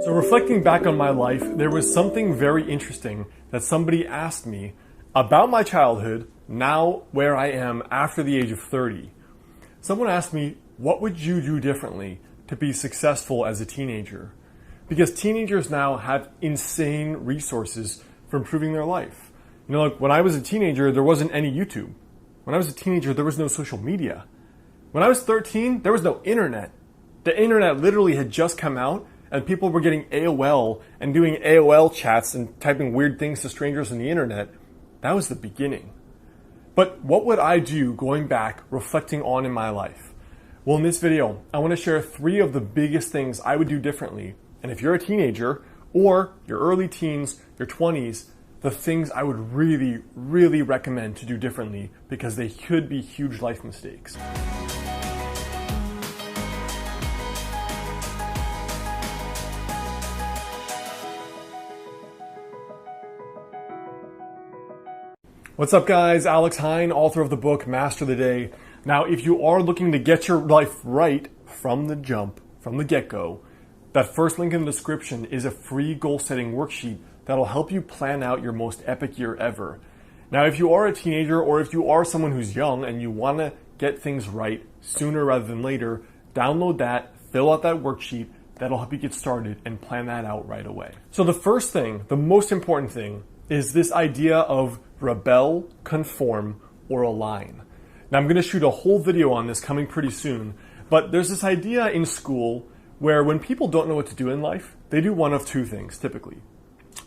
So reflecting back on my life, there was something very interesting that somebody asked me about my childhood, now where I am after the age of 30. Someone asked me, what would you do differently to be successful as a teenager? Because teenagers now have insane resources for improving their life. You know, like when I was a teenager, there wasn't any YouTube. When I was a teenager, there was no social media. When I was 13, there was no internet. The internet literally had just come out, and people were getting AOL and doing AOL chats and typing weird things to strangers on the internet. That was the beginning. But what would I do going back, reflecting on in my life? Well, in this video, I want to share 3 of the biggest things I would do differently. And if you're a teenager, or your early teens, your 20s, the things I would really, really recommend to do differently because they could be huge life mistakes. What's up guys, Alex Hine, author of the book Master the Day. Now if you are looking to get your life right from the jump, from the get-go, that first link in the description is a free goal setting worksheet that'll help you plan out your most epic year ever. Now if you are a teenager or if you are someone who's young and you want to get things right sooner rather than later, download that, fill out that worksheet, that'll help you get started and plan that out right away. So the first thing, the most important thing, is this idea of rebel, conform, or align. Now I'm going to shoot a whole video on this coming pretty soon, but there's this idea in school where when people don't know what to do in life, they do one of 2 things typically.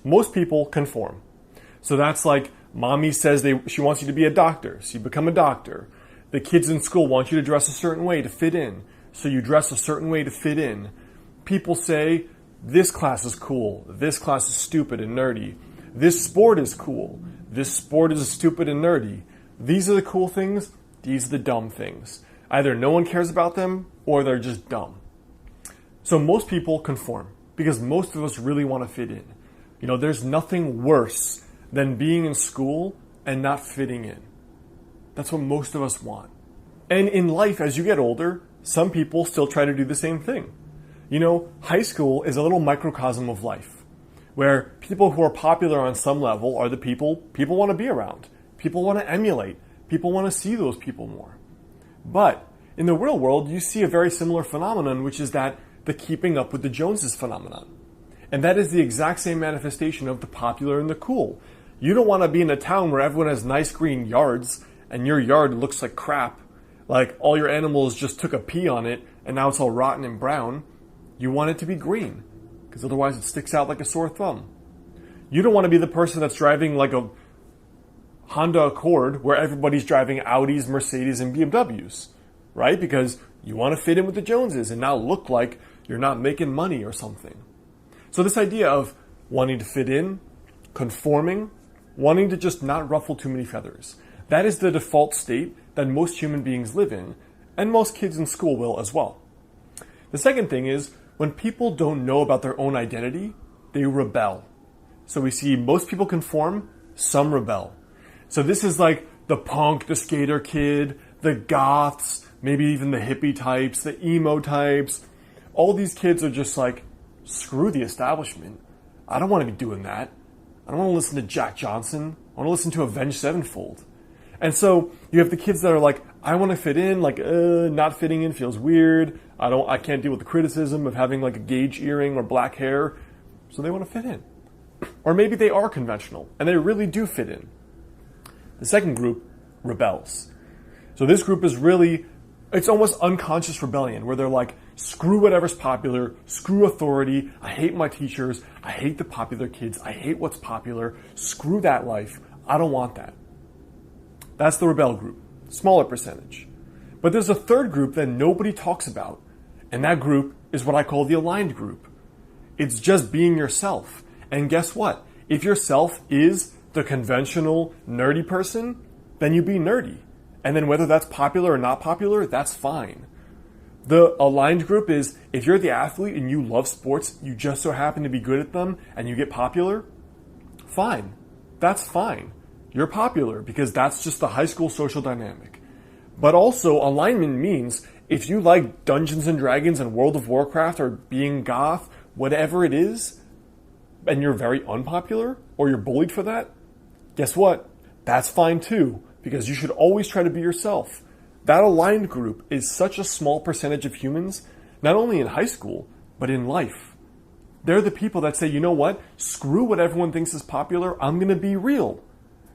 Most people conform. So that's like mommy says she wants you to be a doctor, so you become a doctor. The kids in school want you to dress a certain way to fit in, so you dress a certain way to fit in. People say this class is cool, this class is stupid and nerdy. This sport is cool. This sport is stupid and nerdy. These are the cool things. These are the dumb things. Either no one cares about them or they're just dumb. So most people conform because most of us really want to fit in. You know, there's nothing worse than being in school and not fitting in. That's what most of us want. And in life, as you get older, some people still try to do the same thing. You know, high school is a little microcosm of life, where people who are popular on some level are the people want to be around. People want to emulate. People want to see those people more. But in the real world, you see a very similar phenomenon, which is that the keeping up with the Joneses phenomenon. And that is the exact same manifestation of the popular and the cool. You don't want to be in a town where everyone has nice green yards and your yard looks like crap, like all your animals just took a pee on it and now it's all rotten and brown. You want it to be green, because otherwise it sticks out like a sore thumb. You don't want to be the person that's driving like a Honda Accord where everybody's driving Audis, Mercedes, and BMWs, right? Because you want to fit in with the Joneses and not look like you're not making money or something. So this idea of wanting to fit in, conforming, wanting to just not ruffle too many feathers, that is the default state that most human beings live in, and most kids in school will as well. The second thing is, when people don't know about their own identity, they rebel. So we see most people conform, some rebel. So this is like the punk, the skater kid, the goths, maybe even the hippie types, the emo types. All these kids are just like, screw the establishment. I don't want to be doing that. I don't want to listen to Jack Johnson. I want to listen to Avenged Sevenfold. And so you have the kids that are like, I want to fit in, like, not fitting in feels weird. I can't deal with the criticism of having like a gauge earring or black hair. So they want to fit in. Or maybe they are conventional and they really do fit in. The second group rebels. So this group is really, it's almost unconscious rebellion where they're like, screw whatever's popular, screw authority, I hate my teachers, I hate the popular kids, I hate what's popular, screw that life, I don't want that. That's the rebel group, smaller percentage. But there's a third group that nobody talks about, and that group is what I call the aligned group. It's just being yourself. And guess what? If yourself is the conventional nerdy person, then you be nerdy. And then whether that's popular or not popular, that's fine. The aligned group is if you're the athlete and you love sports, you just so happen to be good at them and you get popular, fine. That's fine. You're popular because that's just the high school social dynamic. But also alignment means if you like Dungeons and Dragons and World of Warcraft or being goth whatever it is, and you're very unpopular or you're bullied for that, guess what? That's fine too, because you should always try to be yourself. That aligned group is such a small percentage of humans, not only in high school, but in life. They're the people that say, you know what? Screw what everyone thinks is popular. I'm going to be real.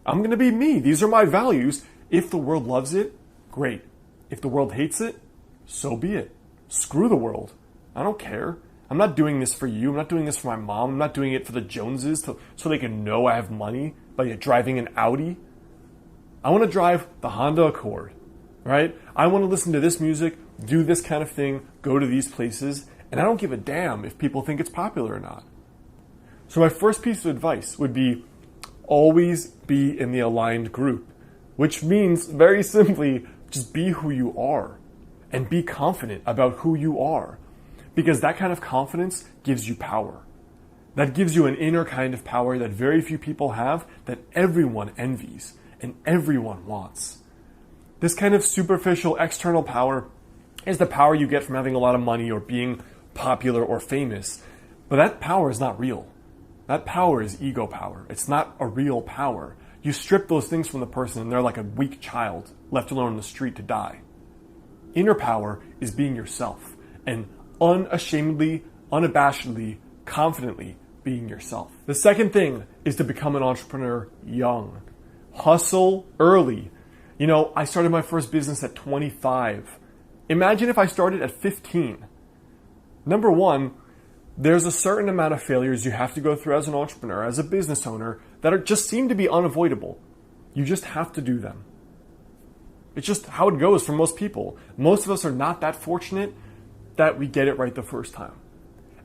I'm going to be me. These are my values. If the world loves it, great. If the world hates it, so be it. Screw the world. I don't care. I'm not doing this for you. I'm not doing this for my mom. I'm not doing it for the Joneses so they can know I have money by driving an Audi. I want to drive the Honda Accord, right? I want to listen to this music, do this kind of thing, go to these places, and I don't give a damn if people think it's popular or not. So my first piece of advice would be always be in the aligned group, which means very simply just be who you are and be confident about who you are. Because that kind of confidence gives you power. That gives you an inner kind of power that very few people have, that everyone envies and everyone wants. This kind of superficial external power is the power you get from having a lot of money or being popular or famous. But that power is not real. That power is ego power. It's not a real power. You strip those things from the person and they're like a weak child left alone on the street to die. Inner power is being yourself and unashamedly, unabashedly, confidently being yourself. The second thing is to become an entrepreneur young. Hustle early. You know, I started my first business at 25. Imagine if I started at 15. Number one, there's a certain amount of failures you have to go through as an entrepreneur, as a business owner, that just seem to be unavoidable. You just have to do them. It's just how it goes for most people. Most of us are not that fortunate that we get it right the first time.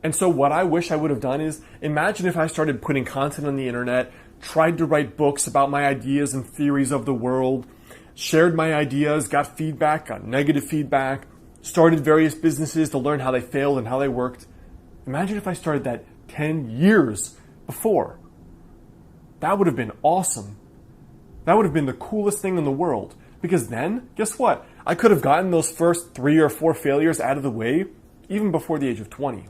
And so what I wish I would have done is, imagine if I started putting content on the internet, tried to write books about my ideas and theories of the world, shared my ideas, got feedback, got negative feedback, started various businesses to learn how they failed and how they worked. Imagine if I started that 10 years before. That would have been awesome. That would have been the coolest thing in the world. Because then, guess what? I could have gotten those first 3 or 4 failures out of the way even before the age of 20.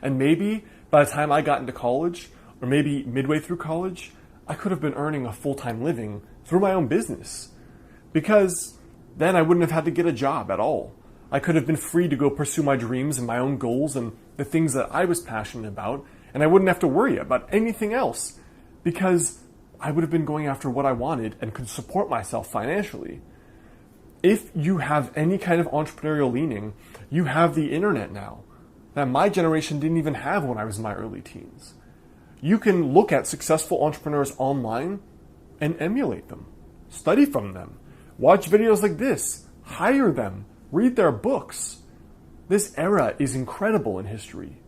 And maybe by the time I got into college, or maybe midway through college, I could have been earning a full-time living through my own business. Because then I wouldn't have had to get a job at all. I could have been free to go pursue my dreams and my own goals and the things that I was passionate about, and I wouldn't have to worry about anything else because I would have been going after what I wanted and could support myself financially. If you have any kind of entrepreneurial leaning, you have the internet now that my generation didn't even have when I was in my early teens. You can look at successful entrepreneurs online and emulate them, study from them, watch videos like this, hire them, read their books. This era is incredible in history.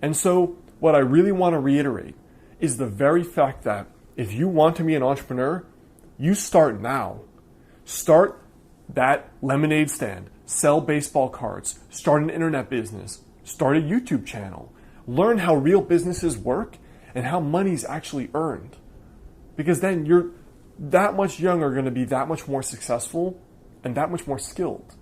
And so what I really want to reiterate is the very fact that if you want to be an entrepreneur, you start now. Start that lemonade stand, sell baseball cards, start an internet business, start a YouTube channel, learn how real businesses work and how money's actually earned. Because then you're that much younger going to be that much more successful and that much more skilled.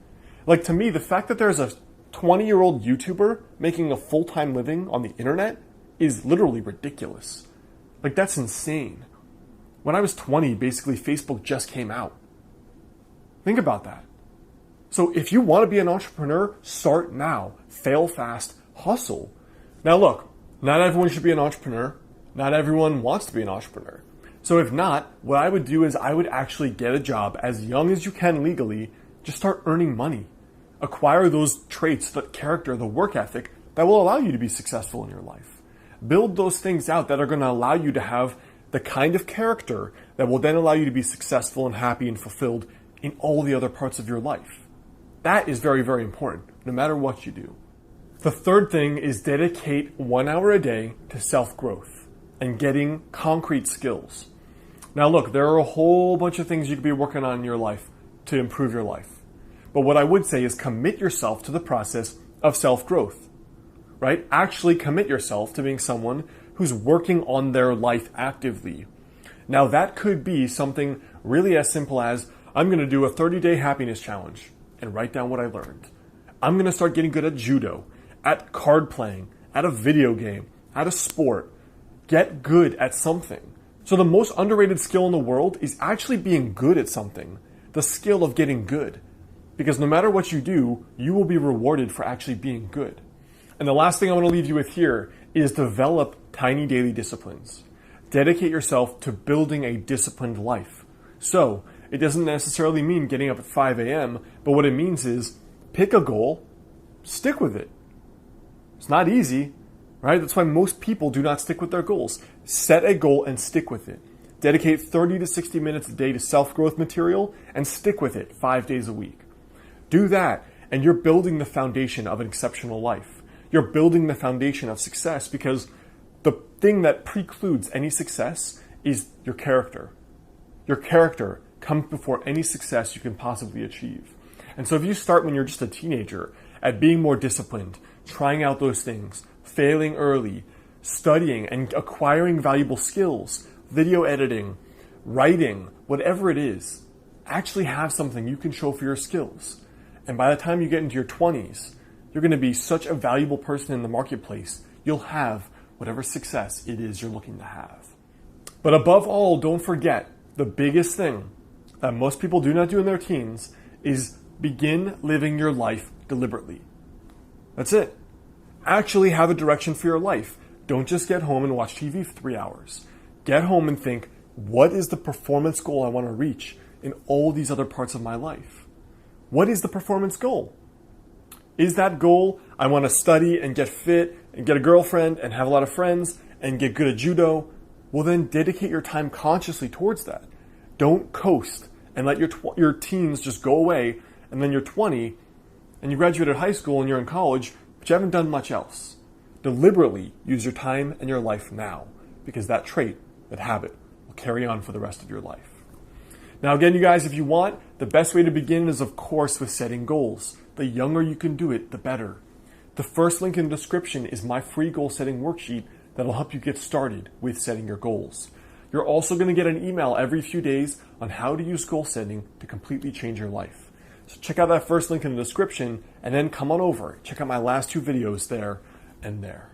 Like, to me, the fact that there's a 20-year-old YouTuber making a full-time living on the internet is literally ridiculous. Like, that's insane. When I was 20, basically Facebook just came out. Think about that. So if you want to be an entrepreneur, start now. Fail fast, hustle. Now look, not everyone should be an entrepreneur. Not everyone wants to be an entrepreneur. So if not, what I would do is I would actually get a job as young as you can legally. Just start earning money. Acquire those traits, the character, the work ethic that will allow you to be successful in your life. Build those things out that are going to allow you to have the kind of character that will then allow you to be successful and happy and fulfilled in all the other parts of your life. That is very, very important, no matter what you do. The third thing is dedicate 1 hour a day to self-growth and getting concrete skills. Now look, there are a whole bunch of things you could be working on in your life to improve your life. But what I would say is commit yourself to the process of self-growth, right? Actually commit yourself to being someone who's working on their life actively. Now that could be something really as simple as, I'm going to do a 30-day happiness challenge and write down what I learned. I'm going to start getting good at judo, at card playing, at a video game, at a sport. Get good at something. So the most underrated skill in the world is actually being good at something. The skill of getting good. Because no matter what you do, you will be rewarded for actually being good. And the last thing I want to leave you with here is develop tiny daily disciplines. Dedicate yourself to building a disciplined life. So it doesn't necessarily mean getting up at 5 a.m., but what it means is pick a goal, stick with it. It's not easy, right? That's why most people do not stick with their goals. Set a goal and stick with it. Dedicate 30 to 60 minutes a day to self-growth material and stick with it 5 days a week. Do that, and you're building the foundation of an exceptional life. You're building the foundation of success, because the thing that precludes any success is your character. Your character comes before any success you can possibly achieve. And so if you start when you're just a teenager at being more disciplined, trying out those things, failing early, studying and acquiring valuable skills, video editing, writing, whatever it is, actually have something you can show for your skills. And by the time you get into your 20s, you're going to be such a valuable person in the marketplace. You'll have whatever success it is you're looking to have. But above all, don't forget, the biggest thing that most people do not do in their teens is begin living your life deliberately. That's it. Actually have a direction for your life. Don't just get home and watch TV for 3 hours. Get home and think, what is the performance goal I want to reach in all these other parts of my life? What is the performance goal? Is that goal, I want to study and get fit and get a girlfriend and have a lot of friends and get good at judo? Well, then dedicate your time consciously towards that. Don't coast and let your teens just go away, and then you're 20 and you graduated high school and you're in college, but you haven't done much else. Deliberately use your time and your life now, because that trait, that habit, will carry on for the rest of your life. Now again, you guys, if you want, the best way to begin is, of course, with setting goals. The younger you can do it, the better. The first link in the description is my free goal setting worksheet that'll help you get started with setting your goals. You're also going to get an email every few days on how to use goal setting to completely change your life. So check out that first link in the description, and then come on over. Check out my last 2 videos there and there.